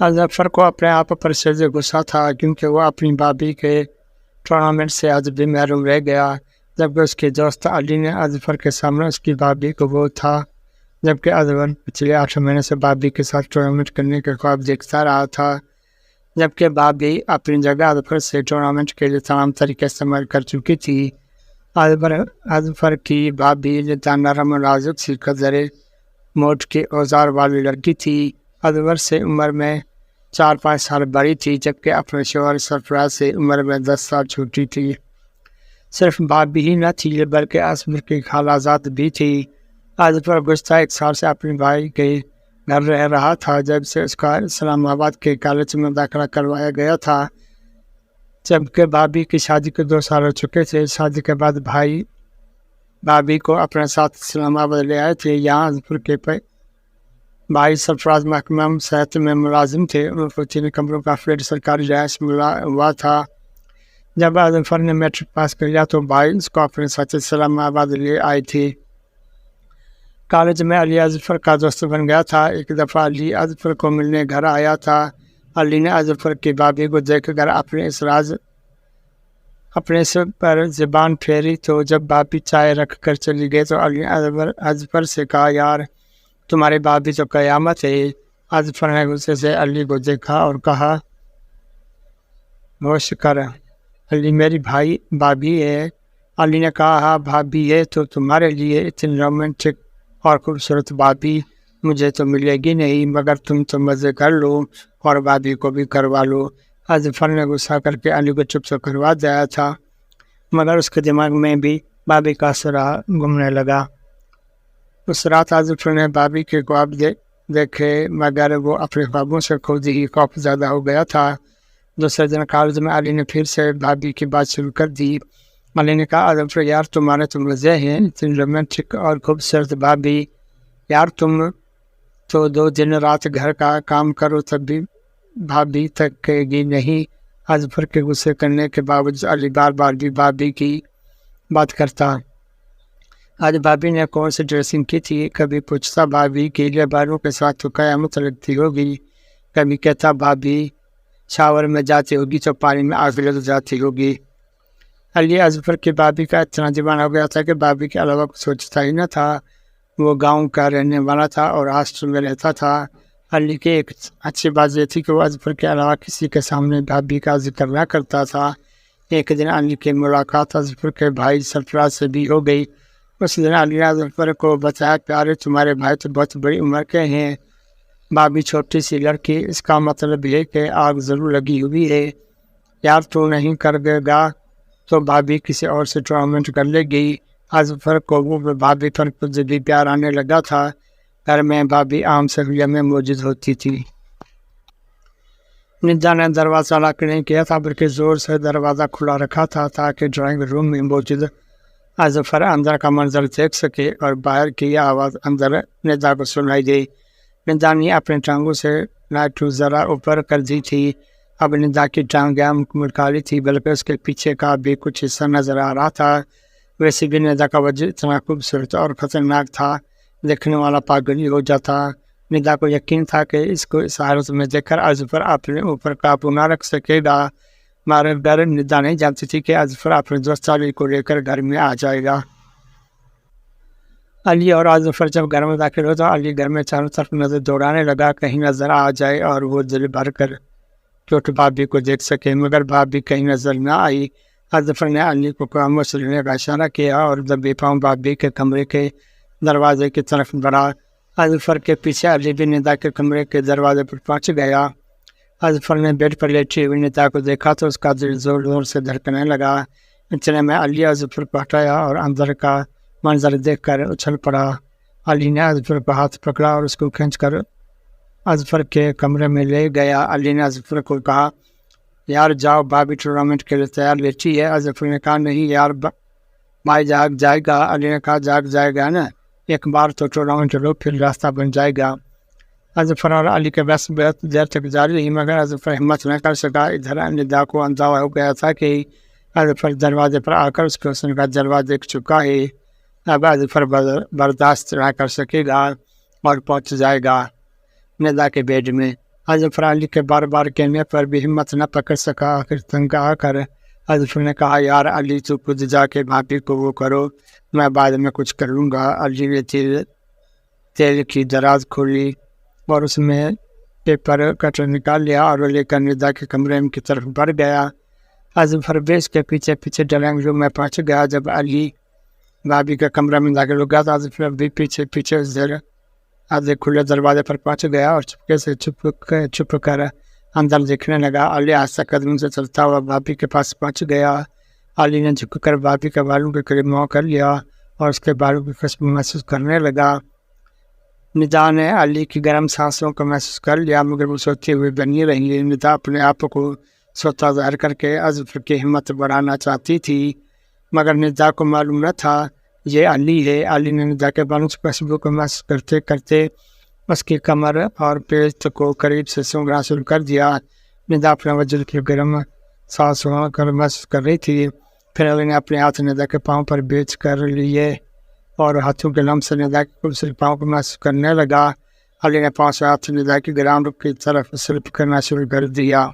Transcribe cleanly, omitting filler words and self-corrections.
अजफर को अपने आप पर से गुस्सा था क्योंकि वो अपनी भाभी के टूर्नामेंट से आज भी महरूम रह गया, जबकि उसके दोस्त अली ने अजफर के सामने उसकी भाभी को वो था, जबकि अजफर पिछले 8 महीने से भाभी के साथ टूर्नामेंट करने के ख्वाब देखता रहा था। जबकि भाभी अपनी जगह अजफर से टूर्नामेंट के लिए तमाम तरीके इस्तेमाल कर चुकी थी। अजफर की भाभी निदा नरम नाजुक सी कदरे मोट के औजार वाली लड़की थी। अजफर से उम्र में 4-5 साल बड़ी थी, जबकि अपने शौहर सरफराज से उम्र में 10 साल छोटी थी। सिर्फ भाभी ही न थी बल्कि अजफर की खालाजाद भी थी। अजफर गुज़श्ता 1 साल से अपने भाई के घर रह रहा था, जब से उसका इस्लामाबाद के कॉलेज में दाखिला करवाया गया था। जबकि भाभी की शादी के 2 साल हो चुके थे। शादी के बाद भाभी को अपने साथ इस्लामाबाद ले आए थे। यहाँ अजफर के भाई सरफराज महकमा सेहत में मुलाजिम थे। उनको 3 कमरों का फ्लैट सरकारी रिहायश मिला हुआ था। जब अजफर ने मैट्रिक पास कर लिया तो भाई उसको अपने साथ इस्लामाबाद ले आए थे। कॉलेज में अली अजफर का दोस्त बन गया था। एक दफ़ा अली अजफर को मिलने घर आया था। अली ने अजफर की भाभी को देखकर अपने सिर पर ज़बान फेरी, तो जब भाभी चाय रख कर चली गई तो अली ने अजफर से कहा, यार तुम्हारी भाभी तो क़यामत है। अजफर ने गुस्से से अली को देखा और कहा, होश कर, अली मेरी भाभी है। अली ने कहा, हाँ भाभी है तो तुम्हारे लिए इतनी रोमांटिक और खूबसूरत भाभी मुझे तो मिलेगी नहीं, मगर तुम तो मज़े कर लो और भाभी को भी करवा लो। अजफर ने गुस्सा करके अली को चुप से करवा दिया था, मगर उसके दिमाग में भी भाभी का सुराग घूमने लगा। उस रात अजफर ने भाभी के ख्वाब देखे, मगर वो अपने ख्वाबों से खुद ही खौफ ज़्यादा हो गया था। दूसरे दिन कॉलेज में अली ने फिर से भाभी की बात शुरू कर दी। अली ने कहा, अजफर यार तुम्हारे तो मज़े हैं, इतनी रोमांटिक और खूबसूरत भाभी, यार तुम तो 2 दिन रात घर का काम करो तब भी भाभी थकेगी नहीं। अजफर के गुस्से करने के बावजूद अली बार बार भी भाभी की बात करता। आज भाभी ने कौन सी ड्रेसिंग की थी, कभी पूछता भाभी के लिए बालों के साथ तो क़यामत लगती होगी, कभी कहता भाभी शावर में जाती होगी तो पानी में आग लग जाती होगी। अली अजफर की भाभी का इतना दीवाना हो गया था कि भाभी के अलावा कुछ सोचता ही न था। वो गांव का रहने वाला था और हॉस्टल में रहता था। अली की एक अच्छी बात यह थी कि वो अजफर के अलावा किसी के सामने भाभी का जिक्र न करता था। एक दिन अली की मुलाकात अजफर के भाई सरफराज से भी हो गई। उस दिन अली ने अजफर को बताया, प्यारे तुम्हारे भाई तो बहुत बड़ी उम्र के हैं, भाभी छोटी सी लड़की, इसका मतलब ये कि आग ज़रूर लगी हुई है। यार तू नहीं कर देगा तो भाभी किसी और से टूर्नामेंट कर लेगी। अजफर को वो भाभी पर कुछ भी प्यार आने लगा था। घर में भाभी आम सहूलियत में मौजूद होती थी। निदा ने दरवाज़ा लॉक नहीं किया था, बल्कि ज़ोर से दरवाज़ा खुला रखा था ताकि ड्राइंग रूम में मौजूद अजफर अंदर का मंजर देख सके और बाहर की आवाज़ अंदर निदा को सुनाई दे। निदा ने अपने टांगों से लाइट ज़रा ऊपर कर दी थी। अब निदा की टांगें मुकम्मल काली थी, बल्कि उसके पीछे का भी कुछ हिस्सा नजर आ रहा था। वैसे भी निदा का वजह इतना खूबसूरत और ख़तरनाक था, देखने वाला पागल ही हो जाता। निदा को यकीन था कि इसको इस हालत में देखकर अजफर अपने ऊपर काबू न रख सकेगा, मगर निदा नहीं जानती थी कि अजफर अपने दोस्त अली को लेकर घर में आ जाएगा। अली और अजफर जब घर में दाखिल हो तो अली घर में चारों तरफ नज़र दौड़ाने लगा, कहीं नज़र आ जाए और वो दिल भर कर छोटी भाभी को देख सके, मगर भाभी कहीं नजर न आई। अजफर ने अली को खामोश रहने का इशारा किया और दबे पाँव भाभी के कमरे के दरवाजे की तरफ बढ़ा। अजफर के पीछे अली भी निदा के कमरे के दरवाजे पर पहुंच गया। अजफर ने बेड पर लेटी हुई निदा को देखा तो उसका दिल जोर जोर से धड़कने लगा। इतने में अली अजफर को हटाया और अंदर का मंजर देखकर उछल पड़ा। अली ने अजफर का हाथ पकड़ा और उसको खींचकर अजफर के कमरे में ले गया। अली ने अजफर को कहा, यार जाओ, भाभी टूर्नामेंट के लिए तैयार बैठी है। अजफर ने कहा, नहीं यार भाई जाग जाएगा। अली ने कहा, जाग जाएगा ना, एक बार तो टूर्नामेंट लो फिर रास्ता बन जाएगा। अजफर और अली के बस बहुत देर तक जारी रही, मगर अजफर हिम्मत न कर सका। इधर निदा को अंदाजा हो गया था कि अजफर दरवाजे पर आकर उसके हुस्न का जलवा देख चुका है। अब अजफर बर्दाश्त न कर सकेगा और पहुँच जाएगा निदा के बेड में। حضرت علی کے بار بار کہنے پر بھی ہمت نہ پکڑ سکا، آخر تنگ آ کر حضرت نے کہا یار علی تو خود جا کے بھابھی کو وہ کرو، میں بعد میں کچھ کر لوں گا۔ علی نے تیل کی دراز کھولی اور اس میں پیپر کٹر نکال لیا اور وہ لے کر ندا کے کمرے کی طرف بڑھ گیا۔ حضرت پرویز کے پیچھے پیچھے ڈرائنگ روم میں پہنچ گیا۔ جب علی بھابھی کے کمرے میں داخل ہو گیا تو حضرت بھی پیچھے پیچھے حضرت کھلے دروازے پر پہنچ گیا اور چپکے سے چھپ کر اندر دیکھنے لگا۔ علی آہستہ قدم سے چلتا ہوا بھابھی کے پاس پہنچ گیا۔ علی نے جھک کر بھابھی کے بالوں کے قریب منہ کر لیا اور اس کے بالوں کی خوشبو محسوس کرنے لگا۔ ندا نے علی کی گرم سانسوں کو محسوس کر لیا مگر وہ سوتی ہوئی بنی رہی۔ ندا اپنے آپ کو سوتا ظاہر کر کے عزف کی ہمت بڑھانا چاہتی تھی مگر ندا کو معلوم نہ تھا یہ علی ہے۔ علی نے ندا کے بالوں سے خوشبو کو محسوس کرتے کرتے اس کی کمر اور پیٹ کو قریب سے سونگھنا شروع کر دیا۔ ندا اپنے وجود کی گرم سانسوں کو محسوس کر رہی تھی۔ پھر علی نے اپنے ہاتھ ندا کے پاؤں پر بیچ کر لیے اور ہاتھوں کے لمس سے ندا کے خوبصورت پاؤں کو محسوس کرنے لگا۔ علی نے پاؤں سے ہاتھ ندا کی گراؤنڈ کی طرف سلپ کرنا شروع کر دیا۔